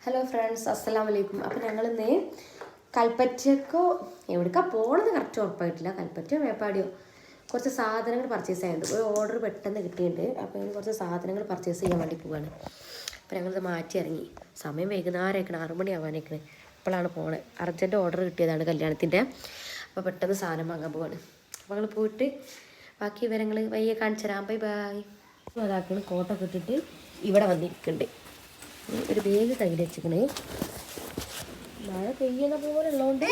Hello friends, അസ്സലാമലൈക്കും. അപ്പോൾ ഞങ്ങളിന്ന് കൽപ്പറ്റയ്ക്കോ എവിടേക്കാ പോകണമെന്ന് കറക്റ്റ് ഉറപ്പായിട്ടില്ല. കൽപ്പറ്റയോ മേപ്പാടിയോ കുറച്ച് സാധനങ്ങൾ പർച്ചേസ് ചെയ്യാനുണ്ട്. ഒരു ഓർഡർ പെട്ടെന്ന് കിട്ടിയിട്ടുണ്ട്. അപ്പോൾ അതിന് കുറച്ച് സാധനങ്ങൾ പർച്ചേസ് ചെയ്യാൻ വേണ്ടി പോവുകയാണ്. അപ്പോൾ ഞങ്ങളിത് മാറ്റി ഇറങ്ങി. സമയം വൈകുന്നേരമായിരിക്കണം, 6 മണിയാവാനായിരിക്കണം. ഇപ്പോഴാണ് പോണത്. അർജൻറ്റ് ഓർഡർ കിട്ടിയതാണ് കല്യാണത്തിൻ്റെ. അപ്പോൾ പെട്ടെന്ന് സാധനം വാങ്ങാൻ പോവാണ്. അപ്പോൾ ഞങ്ങൾ പോയിട്ട് ബാക്കി വിവരങ്ങൾ വയ്യെ കാണിച്ചു തരാം. Bye bye. അതാക്കണം കോട്ടൊക്കെ ഇട്ടിട്ട് ഇവിടെ വന്നിരിക്കുന്നുണ്ട്. ഒരു ബാഗ് കയ്യിൽ വെച്ചിക്കണേ. മഴ പെയ്യുന്ന പോലെ ഉള്ളതുകൊണ്ട്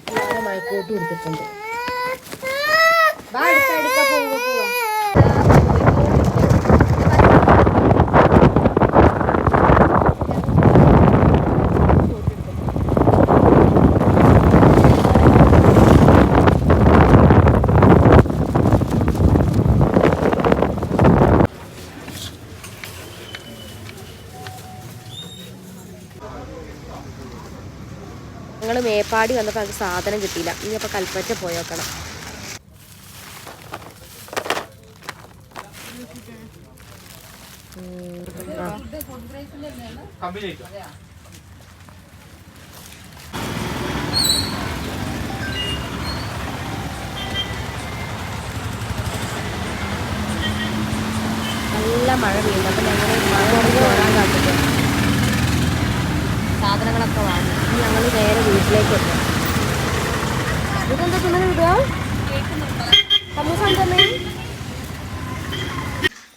എല്ലാവരും മഴക്കോട്ട് കൊടുത്തിട്ടുണ്ട്. പോവാ ഞങ്ങൾ മേപ്പാടി വന്നപ്പോൾ അത് സാധനം കിട്ടിയില്ല. ഇനി അപ്പോൾ കൽപ്പറ്റ പോയി നോക്കണം. നല്ല മഴ പെയ്യുന്നു. അപ്പം ഞങ്ങൾ മഴ ഓടാൻ കാത്തിട്ട് സാധനങ്ങളൊക്കെ വാങ്ങി. ഞങ്ങൾ നേരെ വീട്ടിലേക്ക് എത്തും. ഇതെന്താ തിന്നത് വിടുക?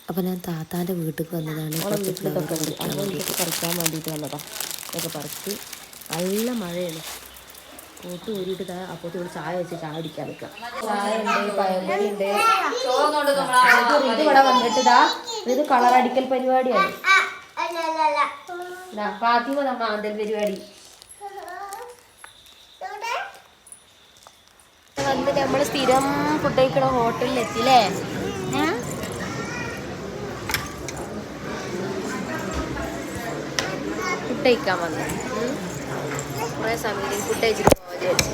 അപ്പം ഞാൻ താത്താൻ്റെ വീട്ടിൽ വന്നതാണ്. പറിക്കാൻ വേണ്ടിയിട്ട് വന്നതാണ്. ഇതൊക്കെ പറിച്ച് നല്ല മഴയാണ്. കൂട്ട് ഊരിയിട്ട് അപ്പോൾ ഇവിടെ ചായ വെച്ച് ചായ അടിക്കാൻ നിൽക്കാം. ചായ ഉണ്ട്, പഴംപൊരി ഉണ്ട്. ഇത് ഇവിടെ വന്നിട്ട് ഇത് കളറടിക്കൽ പരിപാടിയാണ്. ഫാത്തിമ മാന്തൽ പരിപാടി വന്ന് നമ്മൾ സ്ഥിരം ഫുഡ് കഴിക്കണ ഹോട്ടലിൽ എത്തില്ലേ. ഫുഡ് കഴിക്കാൻ വന്നു. കുറേ സമയം ഫുഡ് കഴിച്ചിട്ട് പോകാൻ വിചാരിച്ചു.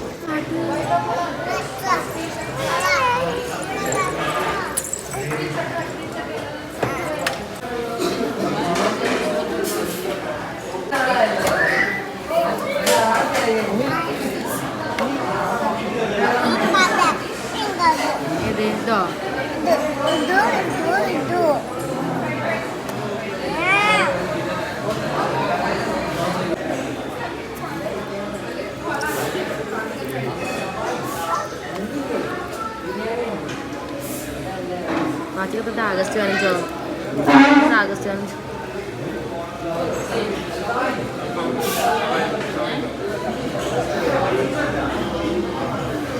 ബാക്കിയൊക്കെ ആഗസ്റ്റ് 15 ആഗസ്റ്റ് 15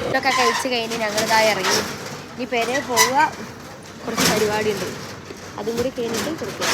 ഇതൊക്കെ കഴിച്ച് കഴിഞ്ഞ് ഞങ്ങളിതായി ഇറങ്ങി. ഇനി പെരെ പോവുക. കുറച്ച് പരിപാടിയുണ്ട്, അതും കൂടി കഴിഞ്ഞിട്ട് കൊടുക്കുക.